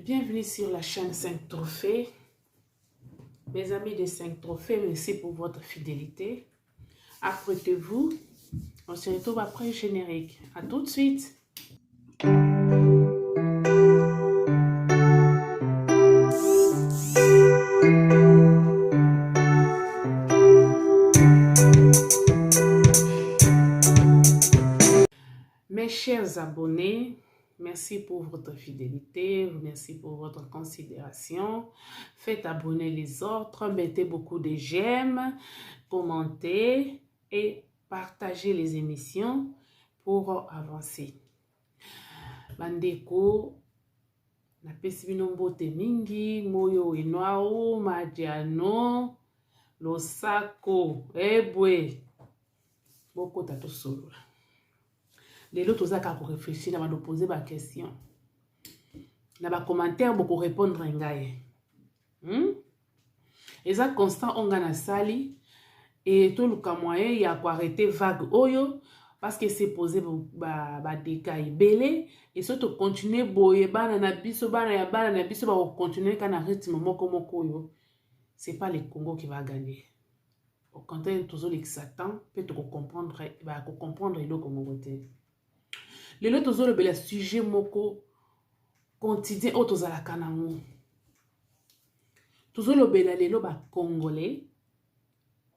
Bienvenue sur la chaîne 5 Trophées. Mes amis de 5 Trophées, merci pour votre fidélité. Apprêtez-vous. On se retrouve après le générique. À tout de suite. Mes chers abonnés, merci pour votre fidélité, merci pour votre considération. Faites abonner les autres, mettez beaucoup de j'aime, commentez et partagez les émissions pour avancer. Bandeko, napesi bino mbote mingi, moyo enwao, madiano, losako, ebwe, boko tato solo. Les autres ont réfléchi, ils ont posé des questions. Dans les commentaires, beaucoup répondre à ngaye. Ils ont constant on gana sali et tout le moyen il y a quoi arrêter vague oyo parce que c'est posé ba décaille belé et surtout continuer boye bana na biso bana ya bana na biso ba continuer kana rythme moko yo. C'est pas le Congo qui va gagner. Au contraire toujours les Satan peut te comprendre ba comprendre le Congo côté. Les autres ont le sujet moko quotidien autres à la kanango. Toujours le bel les congolais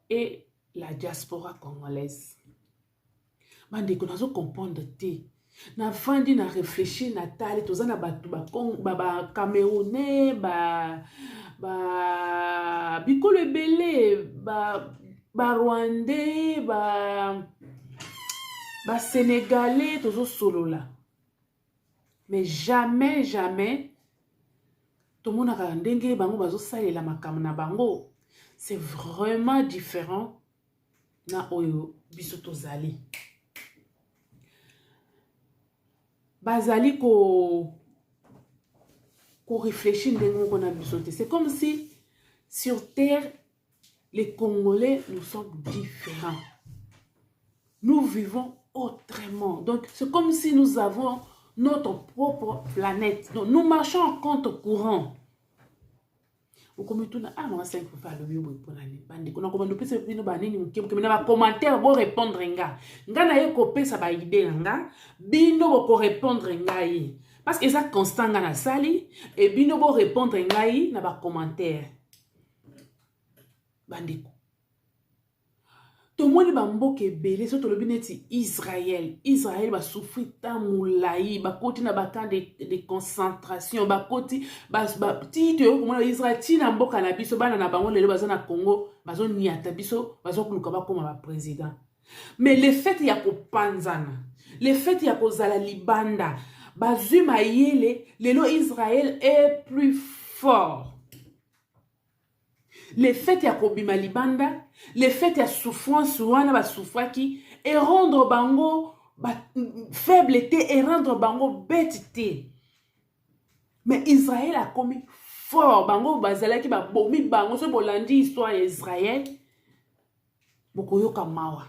et la diaspora congolaise. Bande qu'on a comprendre te. Na fandi na réfléchir na tali tous na batu ba Camerounais ba biko le belé ba Rwandais ba Sénégalais toujours solo là. Mais jamais tout le monde a ndenge bango bazo salela makam na bango. C'est vraiment différent na oyo biso tozali. Bazali ko réfléchir ndenge on a biso te. C'est comme si sur terre les Congolais nous sommes différents. Nous vivons autrement. Donc, c'est comme si nous avons notre propre planète. Donc, nous marchons en contre-courant. Vous commettez un moi 5 pour faire le mieux pour l'année. Bande, qu'on a commandé plus de nous banner nous qui me commentaire pour répondre nga. Nga na ye copé ça ba idée nga. Bino pour répondre nga yi. Parce que ça constant nga na sali et bino pour répondre nga yi na ba commentaire. Bande. Tout le monde va mboke belé surtout le bineti Israël va souffrir tant moulaï ba koti na ba camp de concentration ba koti ba ti te comment Israël ti na mboka na biso bana na bango lelo baza na Congo bazo niata biso bazo kuluka ba koma ba président. Mais le fait ya ko panzana le fait ya ko zala libanda bazuma yele lelo Israël est plus fort. Le fait ya kobima libanda, le fait ya souffrance wana ba souffraki et rendre bango faibleté et rendre bango bêteté. Mais Israël a commis fort bango bazalaki ba bomi bango so bolandi histoire ya Israël bokoyoka mawa.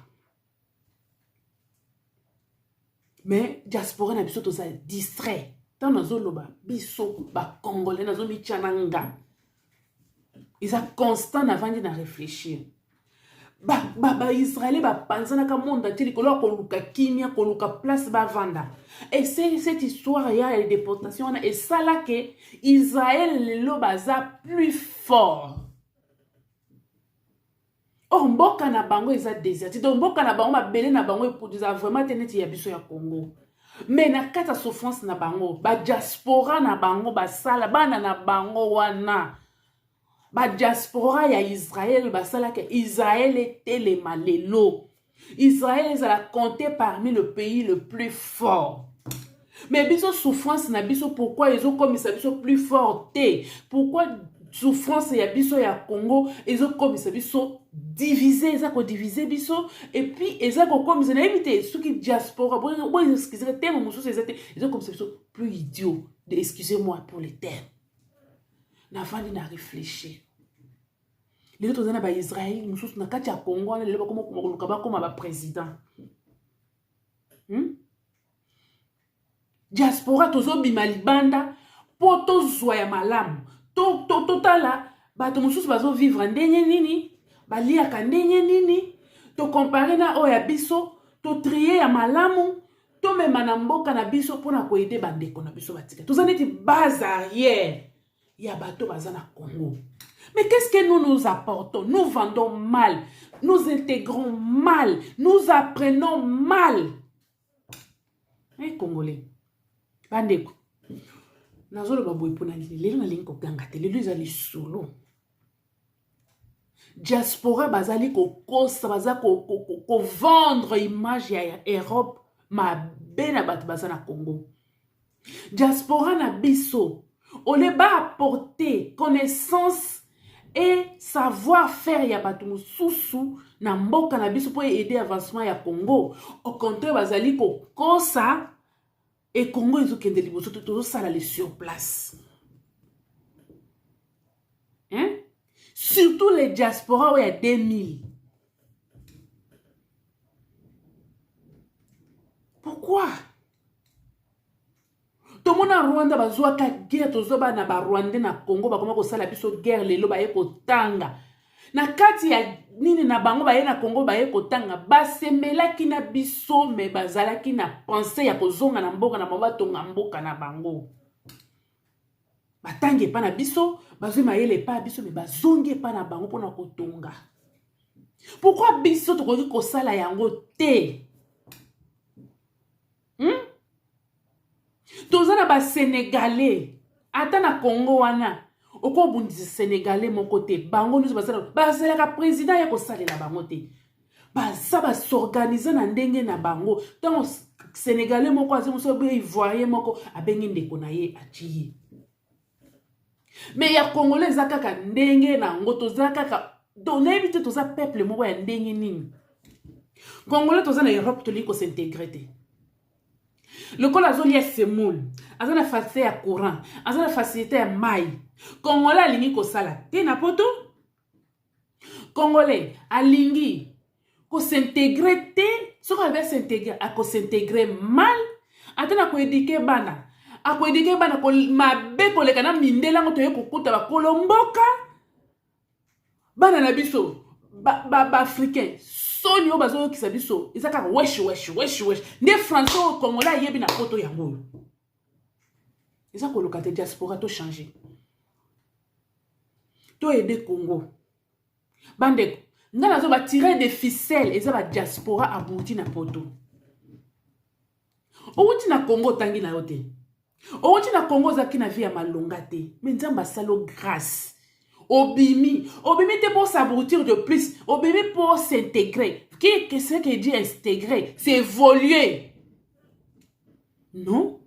Mais diaspora na biso to ça distrait. Tant nazoloba biso ba congolais nazo mi chananga. Ils sont constants avant de réfléchir. Israël ba panzana ka monde entier ko luka kimia ko luka place ba vanda. Et c'est cette histoire il y a les déportations et ça là que Israël le baza plus fort. Oh mboka na bango ils a déserté. Donc mboka na bango ma belé na bango pour dire vraiment teneti ya biso ya Congo. Mais na kata souffrance na bango ba diaspora na bango ba sala bana na bango wana. Ba diaspora ya Israël basala que Israël était les malelo. Israël est à compter parmi le pays le plus fort. Mais biso souffrance na biso pourquoi ils ont comme ça biso plus fort té? Pourquoi souffrance ya biso ya Congo ils ont comme ça biso divisé ils ont divisé biso et puis ils ont comme ça éviter ceux qui diaspora bon excusez terme mususu ils ont comme ça biso plus idiot. Excusez-moi pour les termes. Navandi na réfléchir. Les autres ont Israël, nous sommes dans le Congo, les autres comme un président. Diaspora, tous bima libanda, po tozwa ya malamu totala bato mosusu bazovivre ndenge nini baliaka ndenge nini tokompare na oyo ya biso totrie ya malamu tomema na mboka na biso mpona koyede bandeko na biso batika toza neti base arrière ya bato baza na Congo. Mais qu'est-ce que nous apportons? Nous vendons mal, nous intégrons mal, nous apprenons mal. Hey Congolais, bandeko nazoloba boye mpona lelo nalingi koganga te lelo ezali solo diaspora bazali kokosa baza kovendre image ya Europe mabe na bato baza na Congo. Diaspora na biso ole ba apporter connaissance et savoir-faire ya bato mosusu na mboka na biso po aider avancement ya Congo. Au contraire bazali kokosa et Congo ezokende liboso tozosala les sur place. Hein? Surtout les diasporas où il y a 2000. Pourquoi? Tout le monde en Rwanda bazwaka guerre tozoba na ba Rwandais na Congo bakoma kosala biso guerre lelo baye kotanga. Na kati ya nini na bango baye na Congo baye kotanga basemelaki na biso me bazalaki na pensée ya kozonga na mboka na mabatonga mboka na bango. Batangi pa na biso bazwi mayele pa biso me bazongi pa na bango pona kotonga. Pourquoi biso tokoki kosala yango te? Tozana ba Sénégalais ata na Congo wana oko bundisi Sénégalais mon côté bango nous bazala ka président ya kosalela bango te baza ba s'organiser na ndenge na bango tant Sénégalais moko azimuso be ivoirien moko abengi ndeko na ye achiye mais ya Congolais zakaka ndenge na ngoto zakaka donner vite toza peuple moko ya ndenge nini Congolais toza na Europe to liko s'intégrer te. Le col azoli ya semoule, azana facilité ya courant, azana facilité ya mai. Congolais alingi kosala te na poto. Congolais alingi ko s'intégrer te, soko ave s'intégrer, a ko s'intégrer mal, atana ko éduquer bana. A ko éduquer bana ko mabe ko leka na mindela ngo toye kokuta ba kolomboka. Bana na biso ba africain soni obazo kisa biso izaka wesh ne français au Congolais yebi na poto yango izako lokate diaspora to changer to aider Congo bandeko ngana zo ba tirer des ficelles eza ba diaspora abouti na poto outi na Congo tangi na yote outi na Congo zaki na vie ya malonga te mais nzamba salo grâce Obimi te pour s'abrutir de plus. Obimi pour s'intégrer. Qu'est-ce que dit intégrer? C'est évoluer. Non?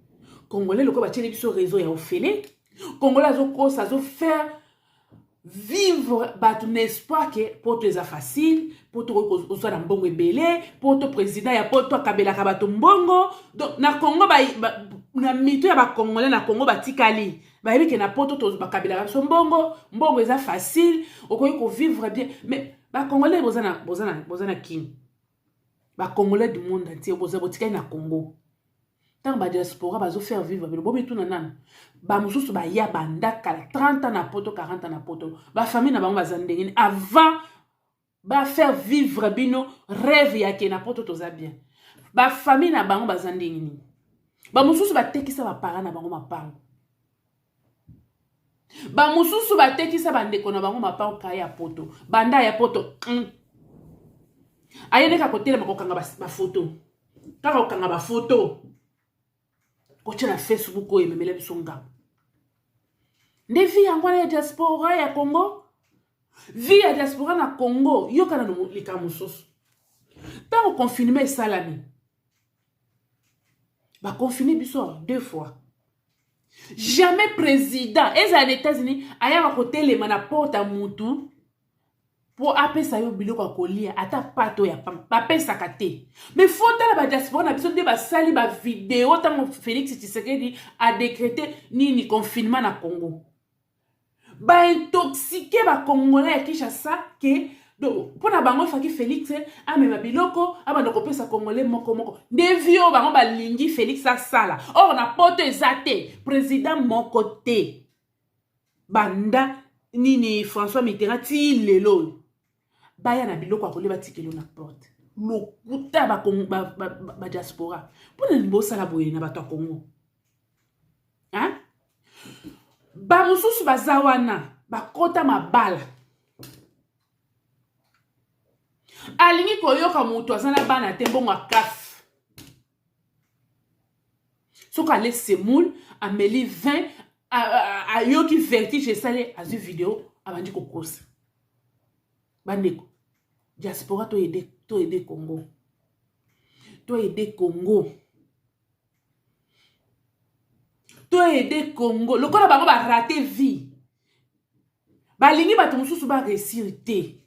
Congolais, le quoi bâtir les réseau et offélé. Congolais, ça zo faire vivre un espoir que pour te ça facile, pour te reconstruire dans bon belé, pour te président ya pour toi kabela kabato mbongo. Donc na Congo na mito ya ba Congolais na Congo batikali. Bah oui que na poto to ba kabela so mbongo eza facile okoki ko vivre bien mais ba Congolais bozana king ba Congolais du monde entier botika na Congo tant ba diaspora bazo faire vivre mais bobi tout nan ba mususu ba ya bandaka 30 ans na poto 40 ans na poto ba famille na bango bazandengeni avant ba faire vivre bino rêve ya ke na poto to za bien ba famille na bango bazandengeni ba mususu ba tekisa ba parents na bango mapango ba mususu ba tekisa bandeko na bango mapango kaya poto banda ya poto ayene ka kotela makokanga ba photo kaka okanga ba photo koche na Facebook ko ememele bisonga nde vie yango ya diaspora ya Congo vie ya diaspora na Congo yoka na lika mususu tango confinement salami ba confiner biso 2 fois. Jamais président et les États-Unis aya côté les mana porte à mutu pour appeler ça yo biloko akolia ata pato ya pape sakate mais faut la diaspora na biso de ba sali ba vidéo tant Félix Tshisekedi a décrété ni confinement na Congo ba intoxiquer ba Congolais qui Kinshasa que donc pour na bango faki Félix amema biloko abanda kopesa congolais moko nde vio bango balingi Félix asala or na poto ezate président moko te banda nini François Mitterrand ti lelo baya na biloko akolela tikelo na porte lokuta ba diaspora pona limbo sala boye na bato ya Congo hein ba mususu bazawana bakota mabala alingi koyoka mutu azana bana te mbongo akaf soka ale semoule ameli 20 ayoki vertige esale azu video abandi kokosa bandeko diaspora to aider Congo to aider Congo lokola bango ba rater vie balingi bato mususu ba réussir te.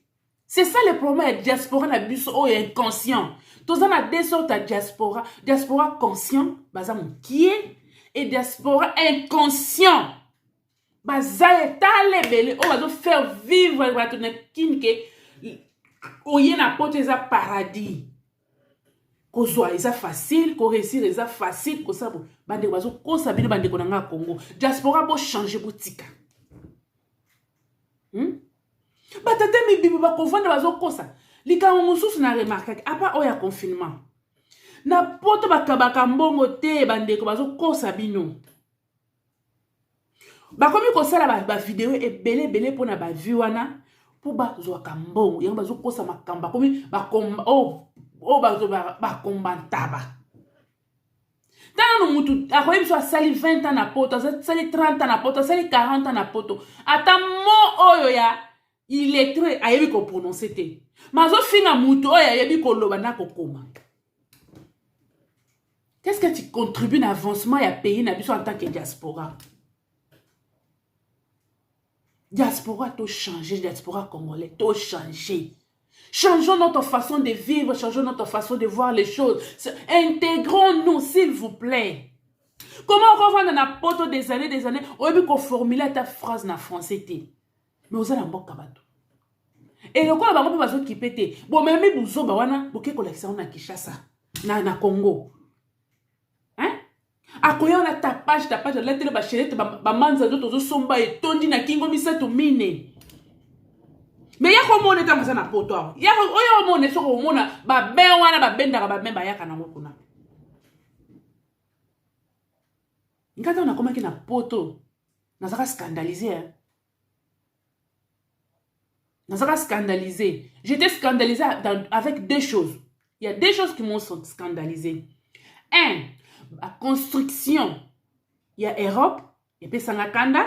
C'est ça le problème de diaspora na biso o inconscient. Tous on a deux sortes de diaspora. Diaspora conscient, bazam qui est, et diaspora inconscient. Bazaye tale bele o bazo faire vivre bato na kinke oye na pote za paradis. Kozwa eza facile, ko réussir eza facile, ko sabo bande bazo ko sabino bande ko nga Congo. Diaspora bo changer botika. Batate mi bibi ba kovanda bazo kosa likambo mususu na remarqué apa oya confinement na poto bakabaka mbongo te bandeko bazo kosa bino bakomi kosala ba video ebele pona ba view wana po bazwa kambongo yango bazo kosa makamba komi bakomba bazo bakomba ntaba tana mutu akoyi biso asali 20 ans na poto asali 30 ans na poto asali 40 ans na poto ata mo oyo ya il est très ayebi ko prononcer te mazo finga mutu oyo ayebi ko loba na kokoma. Qu'est-ce que tu contribues à l'avancement ya pays na biso en tant que diaspora? Diaspora to changer, diaspora congolais to changer. Changeons notre façon de vivre, changeons notre façon de voir les choses. Intégrons-nous, s'il vous plaît. Comment on va dans la poto des années, oyebi ko formuler ta phrase na français te. Mais vous allez en boka bato. Et le quoi bango bazo kipete. Bon même buzo ba wana boke collection na Kinshasa na Congo. Hein? Akoya na ta page la télé ba chelete ba manza do tozo somba et tondi na kingo misato mine. Mais ya ko mona ta na poto. Ya ko oyo mona so ko mona ba ben wana ba benda ba memba yaka na ngokuna. Ngata na komaki na poto. Na zaka scandaliser hein. Nazara scandalisé. J'étais scandalisé avec deux choses. Il y a deux choses qui m'ont scandalisé. Un, la construction. Il y a Europe et puis Sangakanda.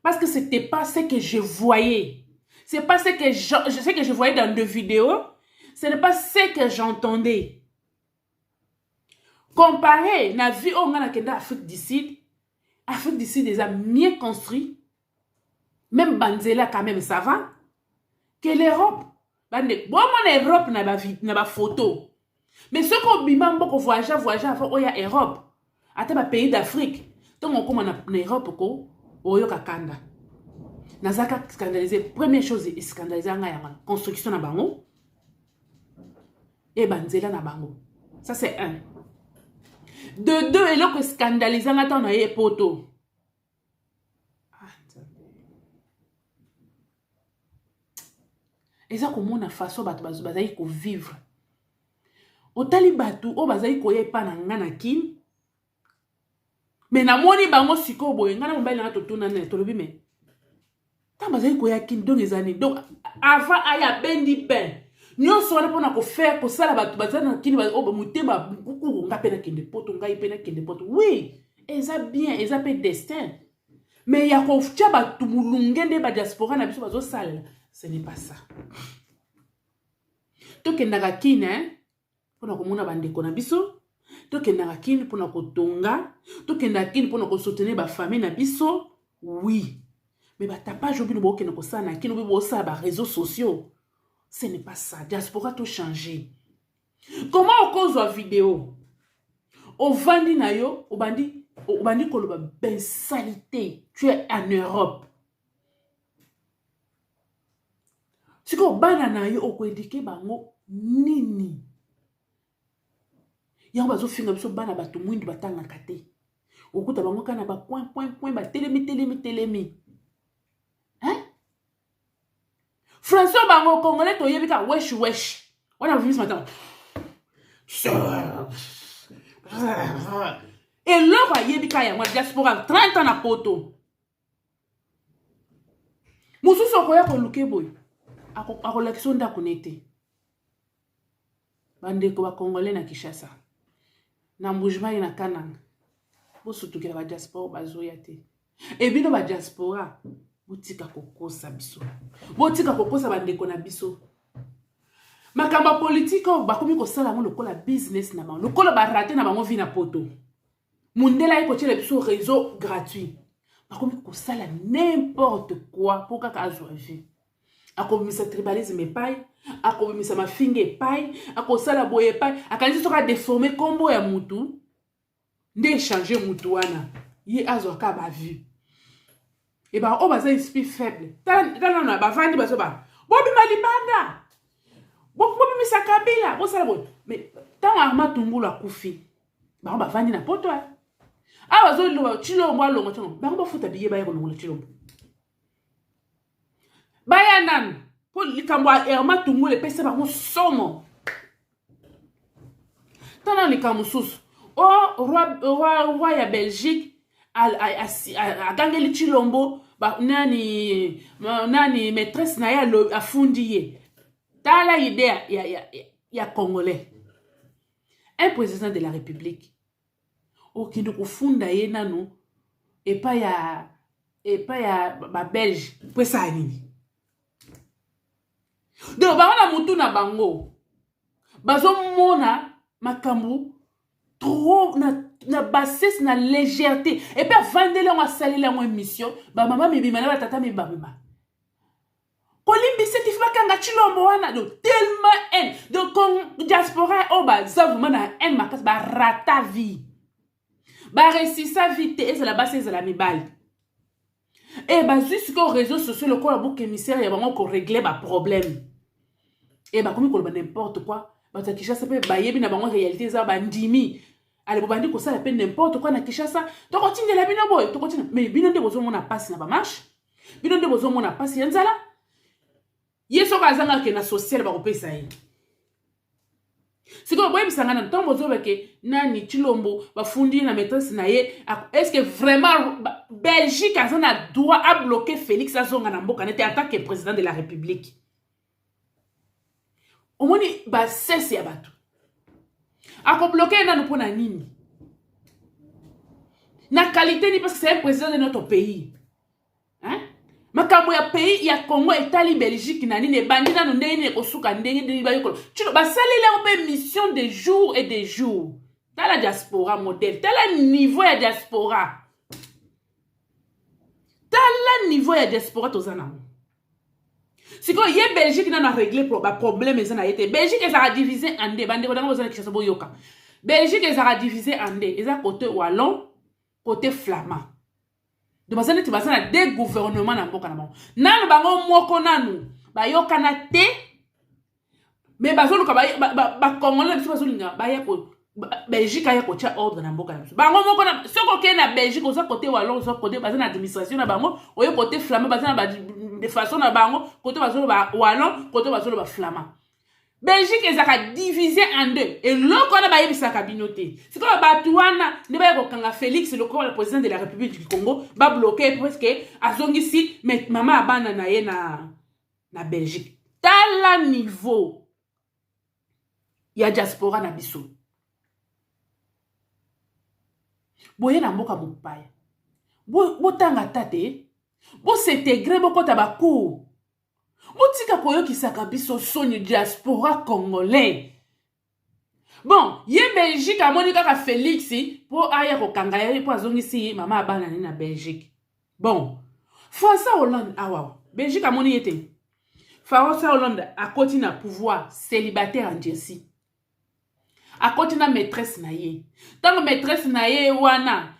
Parce que ce n'était pas ce que je voyais. Ce n'est pas ce que je voyais dans des vidéos. Ce n'est pas ce que j'entendais. Comparé, na vie on a dans Afrique du Sud. Afrique du Sud est mieux construit. Même Banzela quand même ça va. Que l'Europe. Bon, l'Europe n'a pas photo. Mais ce qu'on bimam beaucoup voyager avant il y a Europe. Ate ba pays d'Afrique. Donc on commence en Europe ko oyo kakanda. Nazaka scandalisé. Première chose est scandalisé nga construction na bango. Et banzela na bango. Ça c'est un. De deux, et là que scandalisé nga ta na ye poto. Et ça comme on a façon bazai ko vivre. Otali batu o bazai ko yepa na ngana kin. Mais na moni bango siko boye ngana mbali na totuna na tolobi me. Ta bazai ko yakin donc les années. Donc avant aya bendi ben. Nyo so na pona ko faire ko sala batu bazana kin ba o mutema buku ngapena kende poto ngai pena kende poto. Oui, eza bien, eza pe destin. Mais ya ko ftia batu mulungende ba diaspora na biso bazo sala. Ce n'est pas ça. Tokendaka kin hein pona komona bandeko na biso, tokendaka kin pona kotonga, tokendaka kin pona ko soutenir ba famille na biso, oui. Mais ba tapage obi no bokena ko sana kin obi bo sa ba réseaux sociaux. Ce n'est pas ça. Diaspora to changer. Comment on cause une vidéo? Au vandi na yo, au bandi koloba ben salité. Tu es en Europe. Siko bana na yo okoedike bango nini. Yango bazo finga biso bana bato mwindu batanga kate. Okuta bango kana ba point ba telemi. Hein? François bango congolais to yebika wesh. On a vu ce matin. Et l'heure a yebika ya diaspora 30 ans na poto. Mususu okoya ko luke boy. Ako lekson da connecté. Bandeko ba congolais na Kinshasa. Na mbujima ina kananga. Bo surtout que la diaspora bazoya te. Et bino ba diaspora botika kokosa biso. Botika kokosa bandeko na biso. Makamba politique bakomi ko sala ngo lokola business na bango. Lokola ba rater na bango vi na poto. Mundela iko tshele biso réseau gratuit. Bakomi ko sala n'importe quoi pour kaka azwa vie. Akomisa tribalisme epai, akomisa mafinga epai, akosala boye epai, akanisi soka déformer kombo ya mutu. Nde changer mutu wana. Ye azwa ka ba vie. Et bah on baza esprit faible. Tala na ba vandi baso ba. Bobi malibanda. Bobi misakabila, bo sala bo. Mais tant arma tungula kufi. Ba ba vandi na poto. Ah bazo lo chilombo alongo chongo. Ba ba futa biye ba yeko longo chilombo. Baya nan po likambo arma tungule pesa ba mo somo. Tala likambo sus. Oh roi ya Belgique a gangeli chilombo ba nani maîtresse na ya afundiye. Tala idée ya congolais. Un président de la République qui nous funda ye nanu et pas ya ba belge pour ça nini. Donc ba na mutu na bango bazo mona makambu trop na bassesse na légèreté et puis vandele on salé la émission ba maman mibima na tata mibama kolimbi seti fakanga chilombo wana do tellement haine donc comme diaspora o ba zavu mana haine makas ba rata vie ba réussissa vite et c'est la basse c'est la mibali et ba jusqu'aux réseaux sociaux le quoi bouc émissaire ya bango ko régler ba problème et ba comme ko n'importe quoi ba ta Kinshasa pe ba yebi na bango réalité za ba ndimi ale bobandi ko sala pe n'importe quoi na Kinshasa to continue la bino boy to continue mais bino nde bozo mona passe na ba marche bino nde bozo mona passe ya nzala yeso kazanga ke na social ba ko pesa yi siko boye bisangana ntombo zo beke nani chilombo bafundi na maîtresse na ye est-ce que vraiment Belgique azana droit à bloquer Félix Azonga na mboka nete en tant que président de la République omoni ba cesse ya bato ako bloquer na pona nini na qualité ni parce que c'est un président de notre pays hein makambo ya pays ya Congo etali Belgique na nini bandi na ndenge ko suka ndenge ndi ba yokolo chilo ba salele on pe mission de jour et de jour dans la diaspora modèle tel niveau ya diaspora tozana si ko ye Belgique na régler problème ezana été Belgique ezara divisé en deux bande ko dans bozana Kinshasa boyoka Belgique ezara divisé en deux eza côté wallon côté flamand de bazana ti bazana des gouvernements na mboka na bango nanu bango moko nanu bayoka na te mais bazolo ka ba congolais biso bazolinga baya ko Belgique aya ko tia ordre na mboka na biso bango moko na soko ke na Belgique oza côté wallon oza côté bazana administration na bango oyo côté flamand bazana ba de façon na bango côté bazolo ba wallon côté bazolo ba flamand Belgique ezaka divisé en deux et loko na ba yebisa kabinoté c'est comme batuana ne ba ko kanga Félix le président de la République du Congo ba bloquer parce que azongisi mais maman abana na ye na Belgique tala niveau ya diaspora na biso boye na mboka mopaya botanga tate bo s'intégrer boko tabakou botika koyokisaka biso soni diaspora congolais bon ye Belgique amoni kaka Félix po aya ko kanga ye po azongisi mama abana ni na Belgique bon François Hollande awa Belgique amoni yete François Hollande a continué à pouvoir célibataire en Jersey a continué maîtresse na ye tant maîtresse na ye wana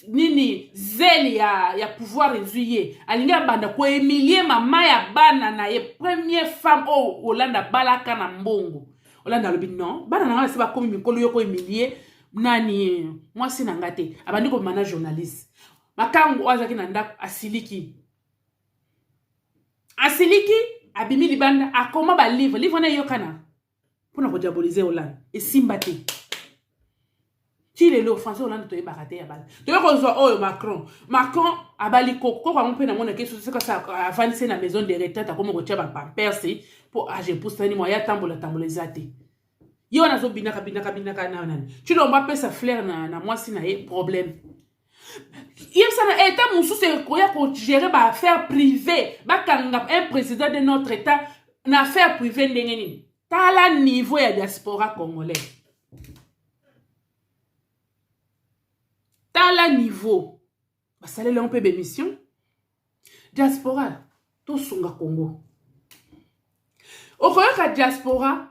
nini zeli ya pouvoir résuyer alinga banda ko emilie mama ya bana na ye première femme Olanda balaka na mbongo Olanda lobi non bana na se ba komi mikolo yoko emilie nani moi si nangate abandi ko mana journaliste makango azaki na ndako asiliki abimi libanda akoma ba livre na yokana pona ko diaboliser Olanda et simbate Chile le français Hollande to ebakate ya bala. To ko zo Macron abali ko kwa mpe na mona ke so ka sa avance na maison de retraite comme ko tia ba pampers pour age pour sani mo ya tambola zate. Yo na zo binaka na nani. Chile on va pesa flair na moi si na problème. Il ça na état musu se ko ya ko gérer ba affaire privée, ba kanga un président de notre état na affaire privée ndengeni. Tala niveau ya diaspora congolais. À la niveau, ça allait un peu d'émission. Diaspora, tout sunga Congo. Au ka diaspora,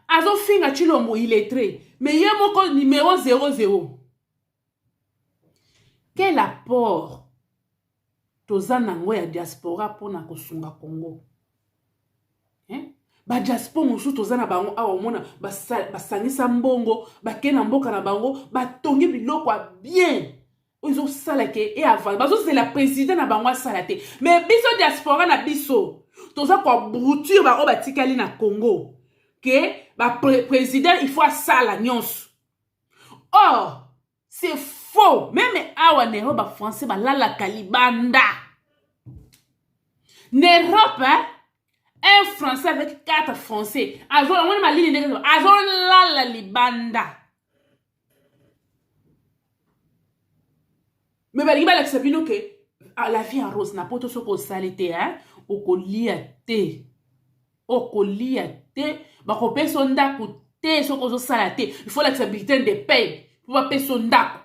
azo finga chilombo illettré, mais y'a mon numéro 00. Quel apport tozanango ya diaspora pour na kosunga Congo? Hein? Ba diaspora musu tozana bango awa mona basangisa mbongo bakena mboka na bango batongi biloko bien ils ont salake et avant bazo c'est la président na bango salate mais biso diaspora na biso toza kwa brouture ba o batikali na Congo que ba président il faut sala nyonso. Or c'est faux même awa ne ba français ba lala kalibanda n'Europe hein. Un Français avec 4 Français. Azon la libanda. Mais bah, il va l'accepter que la vie en rose n'a pas tout ce qu'on salité, hein. Au colliate. Au colliate. Bah, qu'on paye son daku, ce qu'on salaté. Il faut l'accepter de paye. Pour pas payer son daku.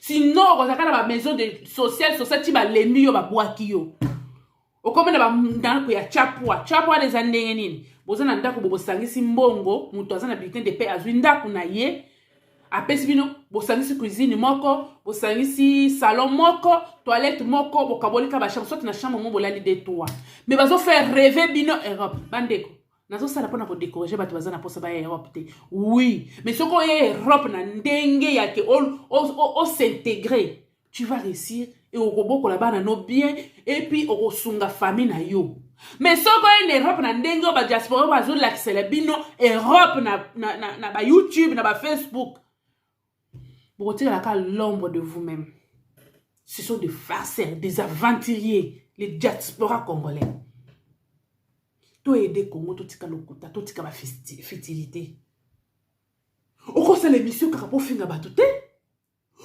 Sinon, on a la maison de social, tu vas les mieux, bah, boire qui yo. Okome na ba ndako ya chapwa les andenge nini bozana ndako bosangisi mbongo mutu azana bulletin de paie azwi ndako na ye apesi bino bosangisi cuisine moko bosangisi salon moko toilette moko bokabolika ba chambre soit na chambre mo bolali de toi mais bazo faire rêver bino Europe bandeko nazo sala pona ko décourager bato bazana posa ba Europe te oui mais soko ye Europe na ndenge ya ke o s'intégrer tu vas réussir et au robot la bana no bien et puis au sunga famille na yo mais so ko en Europe na ndengo ba diaspora ba zo l'accès bino Europe na ba YouTube na ba Facebook pour retirer la cas l'ombre de vous-même. Ce sont des farceurs, des aventuriers, les diaspora congolais. To aider Congo to tika lokuta to tika ba fertilité au conseil l'émission karapo finga batute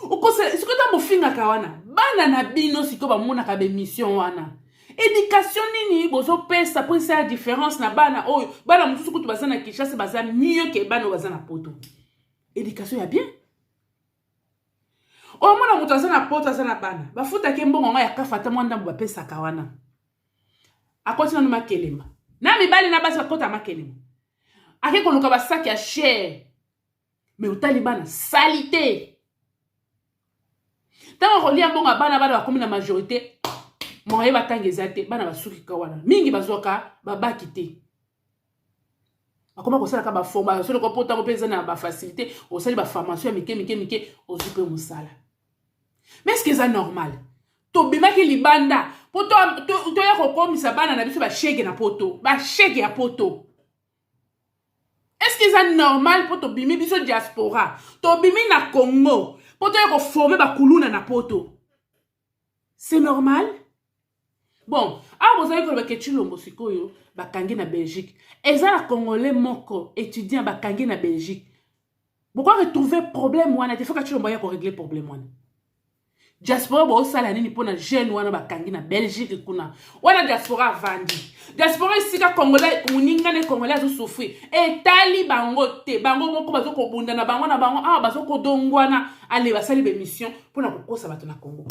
au conseil ce que ta mo finga kawana bana na bino siko ba mona ka be mission wana éducation nini bozo pesa pour ça différence na bana oyo bana mususu kutu bazana Kinshasa baza mieux que bana bazana poto éducation ya bien o mona mutu azana poto azana bana bafuta ke mbongo nga ya kafata mwanda mbo pesa kawana akoti na makelema na mibali na basi bakota makelema ake koluka ba sac ya cher mais utali bana salité tant on lia mbongo bana bana bakomi na majorité moye batangeza te bana basuki kawana mingi bazoka babaki te akoma ko sala ka ba formation solo ko pota ko pesa na ba facilité o sali ba formation mike ozupe musala mais est-ce que c'est normal to bimaki libanda poto to ya ko komisa bana na biso ba shege na poto ba shege ya poto. Est-ce que c'est normal pour to bimi biso diaspora to bimi na Congo pour to ya ko former ba kuluna na poto? C'est normal? Bon, vous avez vu que Chilombo sikoyo bakangi na Belgique. Eza Congolais moko étudiant bakangi na Belgique. Pourquoi retrouver problème wana? Il faut que Chilombo ya ko régler problème wana. Diaspora bo sala nini pona jeune wana bakangi na Belgique kuna. Wana diaspora vandi. Diaspora isika Congolais muninga ne Congolais zo souffrir. Et tali bango te bango moko bazo ko bunda na bango bazo ko dongwana ale basali be mission pona ko kosa bato na Congo.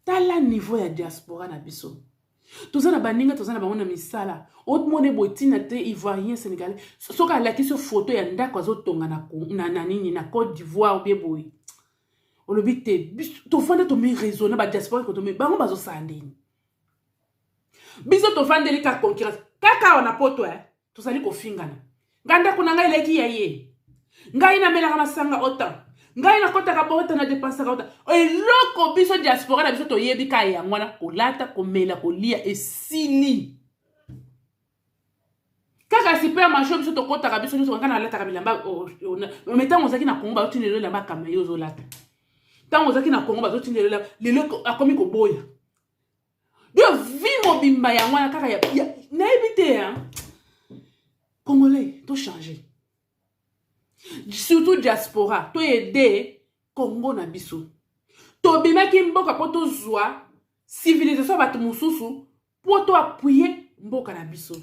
Tala niveau ya diaspora na biso. Toza na baninga toza na bango na misala. Autre monde botina te ivoirien sénégalais. Soka la ki so photo ya ndako azotonga na nini na Côte d'Ivoire bien boy. Olobi te to fanda to mi raisonner ba diaspora ko to mi bango bazo sandini. Biso to fandeli ka concurrence. Kaka ona poto tozali ko fingana. Nganda kuna ngai leki ya ye. Ngai na mela masanga autant. Ngai na kota ka bota na dépenser autant. Eloko biso diaspora na biso to yebi ka ya ngwana kolata komela kolia esili. Kaka supermarché biso to kota ka biso biso ngana lata ka bilamba metango zaki na Kongo ba utinelo lamba kama yozo lata. Tango zaki na Kongo ba utinelo la lelo akomi ko boya. Yo vi mobimba ya ngwana kaka ya na ebité Congolais, to changer. Surtout diaspora, to aider Congo na biso. To bimaki mboka po to zwa civilisation batu mususu po to appuyer mboka na biso.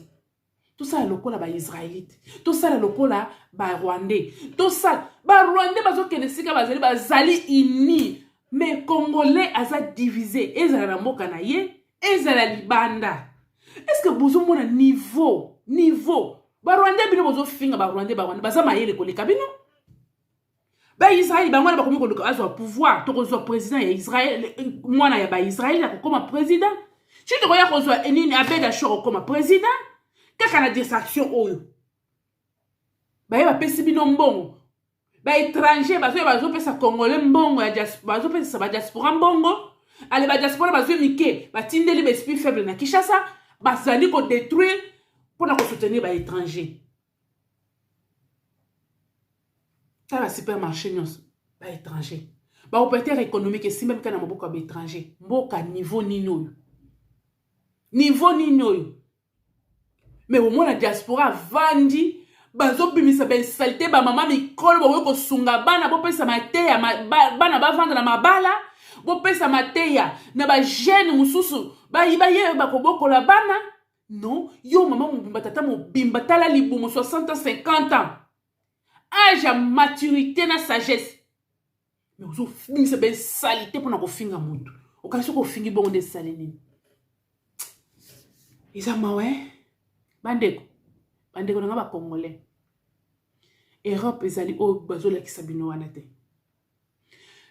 To ça lokola ba Israélite, to ça lokola ba Rwandais, to ça ba Rwandais bazo kenesika bazali ini, mais Congolais aza divisé, ezala na mboka na ye, ezala libanda. Est-ce que bozo mona niveau ba Rwandais bino bozo finga ba Rwandais baza mayele koleka bino ba Israël ba mwana ba komi ko azwa pouvoir to kozwa président ya Israël mwana ya ba Israël ko koma président tu te koya kozwa enini abeda shoro koma président kaka na distraction oyo ba yeba pesi bino mbongo ba étranger bazo pesa congolais mbongo ya diaspora bazo pesa ba diaspora mbongo ale ba diaspora bazo mike ba tindeli ba esprit faible na Kinshasa bazali ko détruire pour nous soutenir les étrangers. Ça va supermarché nous les étrangers. Ba opérateur économique si même quand on a beaucoup d'étrangers, mboka niveau nino. Niveau nino. Mais au moins la diaspora vandi bazo bimisa ben saleté ba mama mikolo bo ko sunga bana bo pesa mateya bana ba vendre na mabala bo pesa mateya na ba jeune mususu ba ibaye ba ko bokola bana. Non, yo maman mobimba tata mobimba tala libumo 60 ans 50 ans. Âge à maturité na sagesse. Mais vous finissez c'est ben salité pour na ko finga mutu. Okaso ko fingi bon de salini. Isa mawe bandeko nga ba congolais. Europe ezali o bazola kisabino wana te.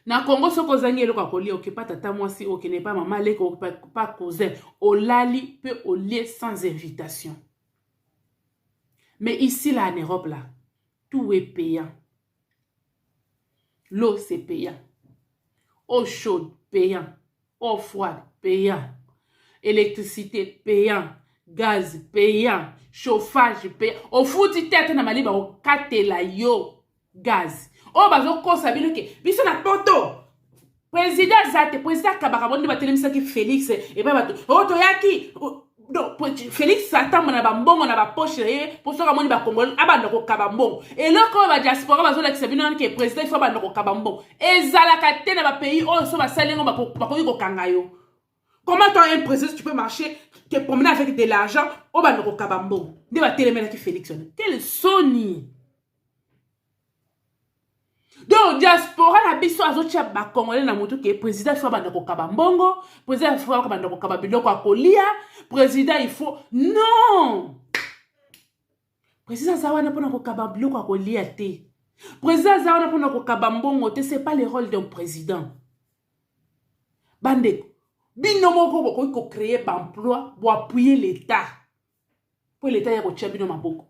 Na Congo soko zangi eloko kolia okipa tata mwasi okene pa mama leko pas cousin olali peut au lieu sans invitation. Mais ici là en Europe là, tout est payant. L'eau c'est payant. Eau chaude payant. Eau froide payant. Électricité payant. Gaz payant. Chauffage payant. Au fouti tête na maliba o katela yo gaz. Oh bazo kosa bino ke biso na poto président zate président kabaka bondi batelemisa ki Félix et ba bato oh to yaki donc Félix satan na ba mbongo na ba poche pour soka moni ba Congo abanda ko kabambongo et loko ba diaspora bazo la kisabino ke président il faut banda ko kabambongo ezala ka te na ba pays oh so ba salengo ba ko kangayo. Comment toi un président tu peux marcher te promener avec de l'argent oh banda ko kabambongo ndi ba telemena ki Félix quel soni. Donc diaspora na biso azotia ba congolais na moto ke président il faut banda ko kabambongo président il faut banda ko kababiloko akolia président il faut non président zawana pona ko kababiloko akolia te président zawana pona ko kabambongo te c'est pas le rôle d'un président bande bino moko ko créer ba emploi pour appuyer l'état pour l'état ya ko tia bino maboko.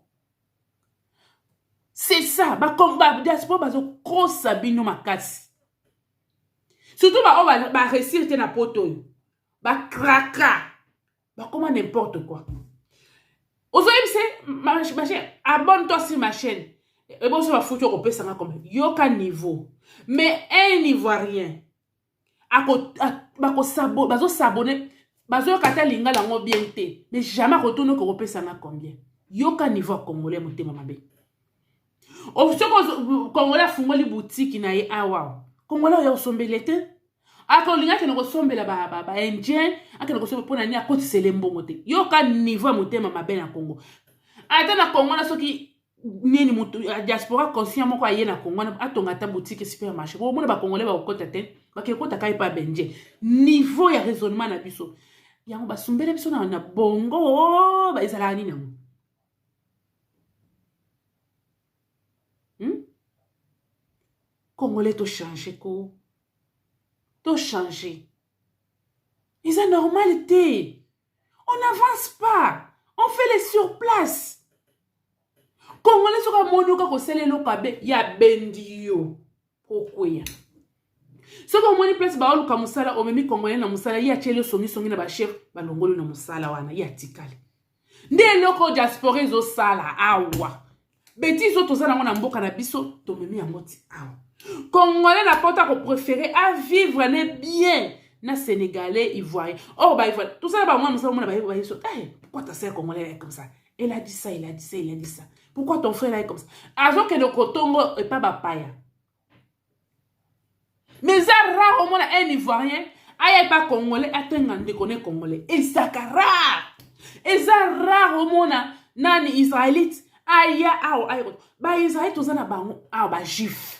C'est ça, ba diaspora bazo kosa bino makasi. Surtout ba réussir te na poto yo. Ba kraka. Ba comment n'importe quoi. Aujourd'hui c'est ma chaîne, abonne-toi sur ma chaîne. Et bon ça va foutre au peu ça comme yoka niveau. Mais un ivoirien bazo s'abonner, bazo kata linga la ngo bien te. Mais jamais retourner ko pe ça na combien. Yoka niveau congolais motema mabe. Au soko Congolais fungoli boutique na ye awa. Congolais yo sombelete. Ako linga ke no sombela ba indien, aka no sombe pona ni akoti selembongo te. Yo ka niveau motema mabe na Congo. Ata na Congo na soki nini mutu diaspora conscient moko aye na Congo na atonga ta boutique supermarché. Bo mona ba Congolais ba okota te, ba ke kota kai pa benje. Niveau ya raisonnement na biso. yango basumbele biso na bongo ba ezala nini yango Congolais to changer ko to changer ils ont normalité on n'avance pas on fait les surplaces Congolais soka monuka ko selelo kabe ya bendio okweya soka moni place ba oluka musala omemi Congolais na musala ya chelo songi na ba chef balongolo na musala wana ya tikali nde loko diaspora zo sala awa bêtise autres za na mboka na biso to memi yango ti awa Congolais n'a pas préféré à vivre bien na Sénégalais ivoirien. Oh bah ivoirien. Tout ça bah moi pourquoi ta sœur congolaise est comme ça? Elle a dit ça, il a dit ça, il a dit ça. Pourquoi ton frère est comme ça? Alors que le Kotongo est pas bapaya. Mais ça rare au moins un ivoirien, aïe pas congolais, attends de connaître congolais. Et ça rare. Et ça rare au moins nani israélite. Aïe aïe. Bah Israël tout ça na bango. Ah bah juif.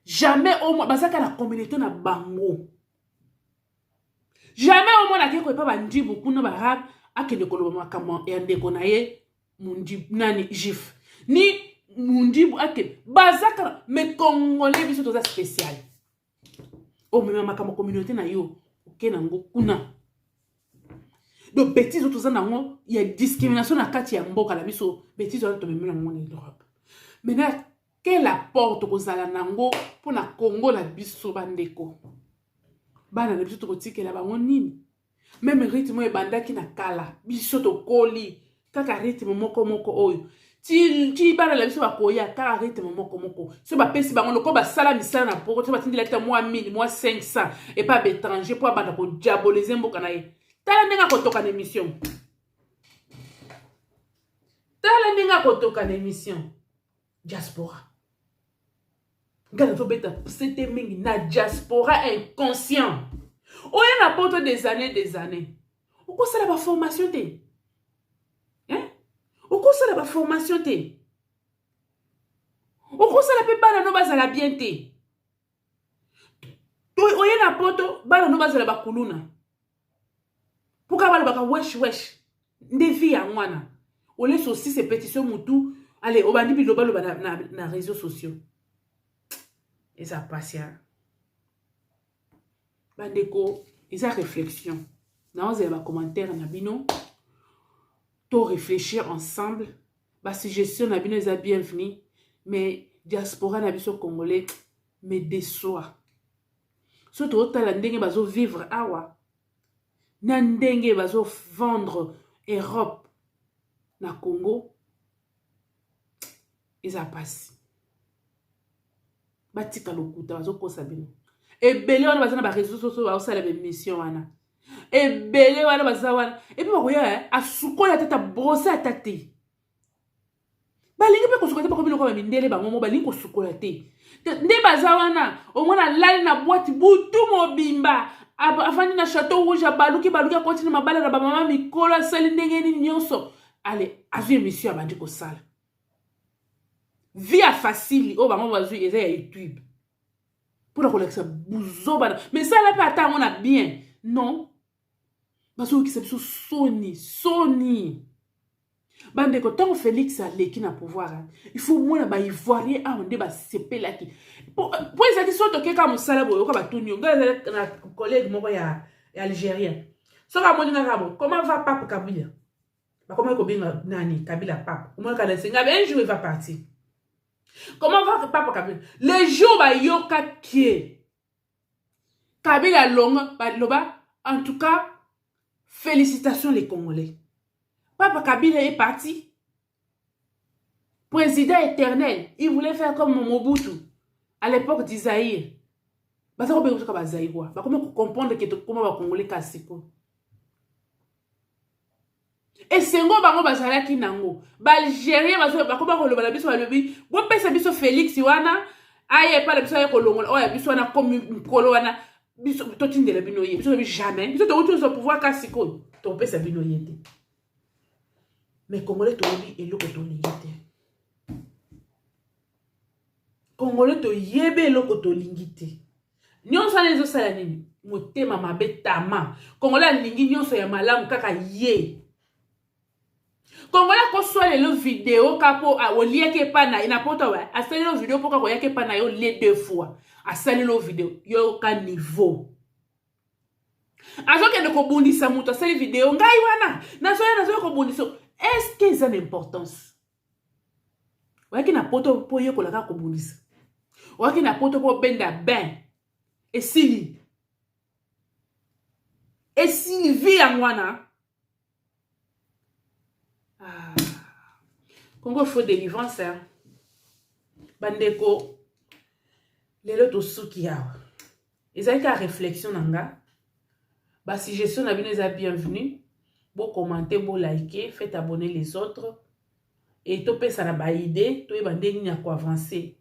Jamais au moins, parce que la communauté na bango. Jamais au moins la keko pas bandi beaucoup na barab akende koloba makamo ende konaye mundi nani jif. Ni mundi ake bazaka mais congolais biso toza spécial. O même makamo communauté na yo okena ngo kuna. Donc bêtise toza nango il y a discrimination na kati ya mboka la biso bêtise to même na monde d'Europe. Maintenant quelle apporte kozala nango pour na Congo la biso bandeko bana na biso to kotikela bango nini même rythme e bandaki na kala biso to koli kaka rythme moko oyo ti bana la biso bakoya kaka rythme moko so ba pesi bango loko ba sala misala na poko to batindela ta moi 1000 moi 500 et pas étranger pour bana ko diaboliser mboka na ye tala ndenga kotoka na émission tala ndenga kotoka na émission diaspora. C'était na diaspora inconscient. On y a pas des années. Au cours de la formation té. Hein? Au cours de la formation té. Au cours de la pepa no bazala bien té. On y a pas bana no bazala bakuluna. Pourquoi bala baka wesh. Ndevi ya mwana. On laisse aussi ces pétitions mutu. Allez, on va dire biloba na réseaux sociaux. Et ça passe ya. Bandeko, et ça réflexion. Dans les commentaires na bino, to réfléchir ensemble. Ba suggestion na bino est bienvenue, mais diaspora na biso congolais me déçoit. Surtout autant la ndenge bazo vivre awa. Na ndenge bazo vendre Europe na Congo. Et ça passe. Batika lokuta bazo kosa bino ebele wana bazana ba réseaux sociaux ba osala be mission wana ebele wana baza wana et puis bakoya asukola tata brosser atate balingi pe kosukola te bakobilo ko ba mindele bango mo balingi kosukola te nde baza wana au moins na lali na boîte butu mobimba afandi na château rouge baluki akoti na mabala na ba mama mikolo sali ndenge nini nyonso allez azu émission abandi ko sala via facile au bango bazu eza ya YouTube pour la collection bouzo bana mais ça là pas attendre on a bien non parce que c'est sous Sony bande ko tant Félix Aleki na pouvoir il faut moins ba ivoirien a on débat CP là qui pour ça qui sont toqué comme ça boyo ko ba tunyo na collègue moko ya algérien so ka moni na rabo comment va Pape Kabila ba comment ko binga nani Kabila Pape au moins quand c'est un jour il va partir. Comment va Papa Kabila? Les jours ba yoka kie. Kabila longa ba loba. En tout cas, félicitations les Congolais. Papa Kabila est parti. Président éternel. Il voulait faire comme Mobutu à l'époque d'Isaïe. Bah ça on peut Zaïre. Bah comment comprendre que comment va Congolais kasiko. Et sengo bango bazala ki nango ba Algérien bakoba ko loba biso balobi bo pesa biso Félix wana aye pa biso ya kolongola oya biso wana comme kolo wana biso totindela bino ye biso jamais biso to utu so pouvoir kasiko to pesa bino yete mais congolais to li eloko to lingite congolais to yebe eloko to lingite nyonso wana ezosala nini motema mabe tama kongola alingi nyonso ya malamu kaka ye kongola koswa lelo video kapo oliaki epa na ye na poto wa asali lo video poka koyaki epa na yo les 2 fois asali lo video yo ka niveau azokende kobundisa moto asali video ngai wana nazoya kobundisa est-ce que ça a l'importance oyaki na poto po yekola kaka kobundisa oyaki na poto po benda ben esili vi ya mwana Congo faut délivrance hein. Bandeko lelo tosuki yawa ezalaki ka réflexion nanga ba suggestion na bino eza bienvenue bo commenter bo liker faites abonner les autres et to pesa na ba idée to yeba ndenge ya ko avancer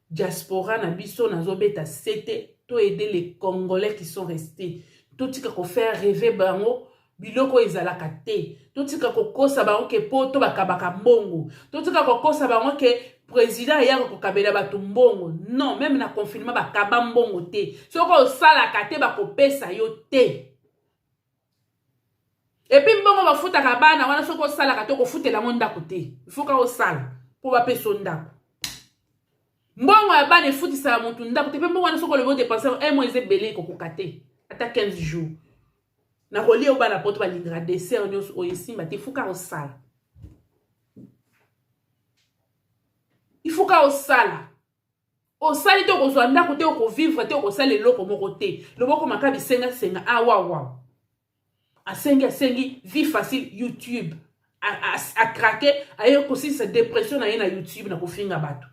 diaspora na biso nazobeta sete to aider les Congolais qui sont restés to tika ko faire rêver bango biloko ezalaka te to tika ko kosa bango ke poto bakabaka mbongo to tika ko kosa bango ke président yako ko kabela batu mbongo non même na confinement bakaba mbongo te soko osala kate bakopesa yo te et puis mbongo bafutaka bana wana soko osala kate ko futela ngo ndako te il faut ka osala po bapeso ndako mbongo ya bana efutisa mutu ndako te pe mbongo wana soko lebo dépenser un mois ezebele ko kokate ata 15 jours na kolia obana poto balingra dessert nyos oyesimba te fuka osala il faut ka osala osali te kozwa ndako te okovivre te okosala eloko moko te loboko makabi senga awawa asengi vie facile YouTube a craquer ayo kosisa dépression na ye na YouTube na kofinga bato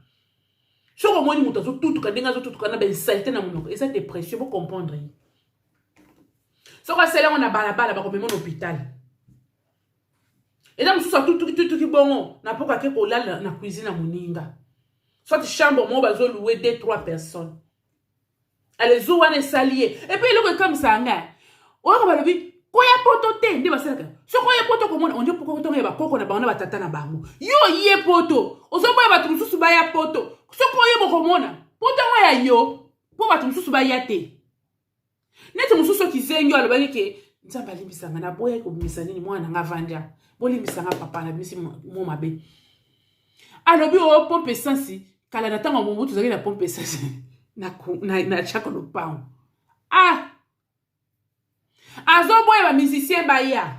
soko moni muto zo tutuka ndenga zo tutuka na ben salite na monoko eza dépression pour comprendre soko sele on a balabala ba komema na hôpital et donc ça tutuki bongo na poka ke kolala na cuisine na moninga soit chambre mo bazo louer 2-3 personnes allez zo wana salier et puis le comme ça nga o ka balobi koya poto te ndi basalaka soko ye poto komona ondio poko to ba koko na bango na batata na bango yo ye poto ozoboya batu mususu ba ya poto soko ye bokomona poto wa ya yo po batu mususu ba ya te neti mususu kizengi alobaki ke nzamba limbisanga na boya ko bimisa nini mwana nga vanja bolimbisanga papa na bimisi mo mabe alobi o pompe sansi kala na tanga mobutu zaki na pompe sansi na chako no pao azoboya ba musicien ba ya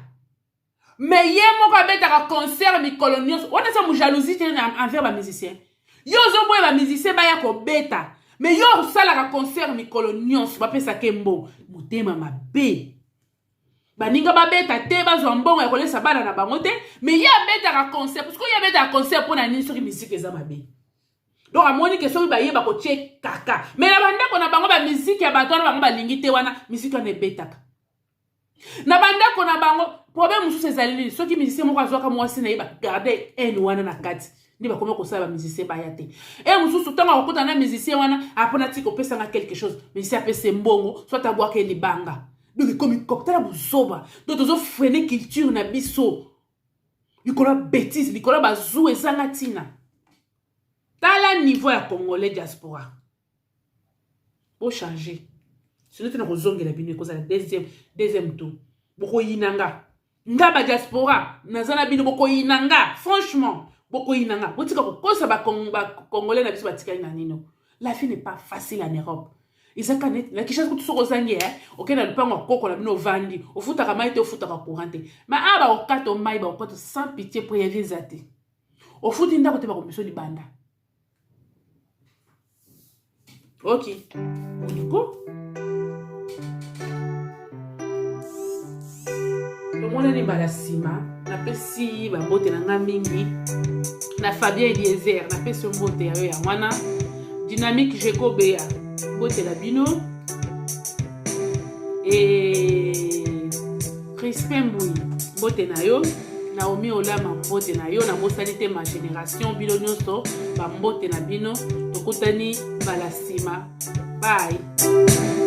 mais ye moko abetaka concert mikolo nyonso wana sa mu jalousie te envers ba musicien yo zoboya ba musicien ba ya ko beta mais yo salaka concert mikolo nyonso bapesa kembo motema mabe baninga babeta te bazwa mbongo ya kolesa bana na bango te mais ya betaka concert parce que ya betaka concert pona nini soki musique eza mabe donc amoni ke soki bayeba ko tie kaka mais na bandako na bango ba musique ya bato na bango balingi te wana musique wana ebetaka na bandako na bango problème mususu ezali soki musicien moko azwaka mwasi na ye bagarde ene wana na kati ndi bakoma kosala ba musicien baya te e mususu tanga okota na musicien wana apona tiko pesa nga quelque chose musicien apese mbongo soit abwaka libanga donc comme cocktail buzoba donc tozo freiner culture na biso likola bêtise likola bazou ezanga tina tala niveau ya congolais diaspora bo changer sinon tena kozongela bino ekozala deuxième tour boko yinanga ngaba diaspora nazana bino boko yinanga franchement boko yinanga botika kokosa ba congolais na biso batikali na nino la vie n'est pas facile en Europe isaka net la kisha kutu soko zangi OK na lupango koko na bino vandi ofutaka mai te ofutaka courant te ma aba okato mai ba okato sans pitié pour yezate ofuti ndako te ba komiso libanda OK boniko mona ni balasima na pesi ba bote na ngamingi na Fabien Eliezer na pesi mbote ya ya wana dynamique Jekobea bote la bino et Crispin Mbui bote na yo Naomi Olama bote na yo na mosalite ma génération bino nyonso ba mbote na bino tokutani balasima bye.